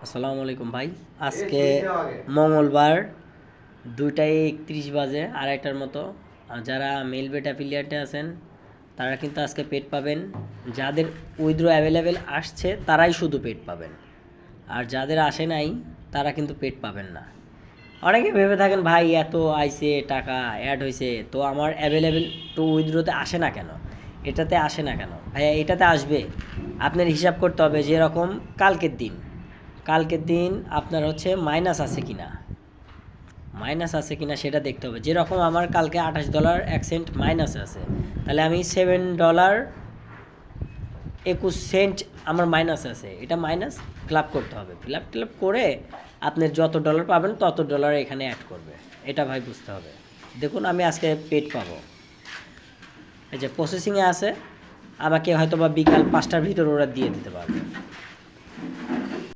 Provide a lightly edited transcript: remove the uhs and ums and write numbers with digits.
আসসালামু আলাইকুম ভাই। আজকে মঙ্গলবার 2টা 31 বাজে, আড়াইটার মতো। যারা মেলবেট অ্যাফিলিয়েটে আছেন তারা কিন্তু আজকে পেড পাবেন। যাদের উইথড্র অ্যাভেলেবেল আসছে তারাই শুধু পেড পাবেন, আর যাদের আসে নাই তারা কিন্তু পেড পাবেন না। অনেকে ভেবে থাকেন ভাই এত আইসে টাকা অ্যাড হয়েছে তো আমার অ্যাভেলেবেল টু উইথড্রোতে আসে না কেন, এটাতে আসে না কেন? ভাইয়া এটাতে আসবে। আপনার হিসাব করতে হবে যেরকম কালকের দিন আপনার হচ্ছে মাইনাস আছে কিনা সেটা দেখতে হবে। যেরকম আমার কালকে $28 মাইনাস আছে, তাহলে আমি $7.21 আমার মাইনাস আছে, এটা মাইনাস ফিল আপ করতে হবে। ফিল আপ করে আপনি যত ডলার পাবেন তত ডলার এখানে অ্যাড করবে। এটা ভাই বুঝতে হবে। দেখুন আমি আজকে পেড পাবো, এই যে প্রসেসিংয়ে আছে, আমাকে হয়তো বা বিকাল 5টার ভিতর ওরা দিয়ে দিতে পারবে।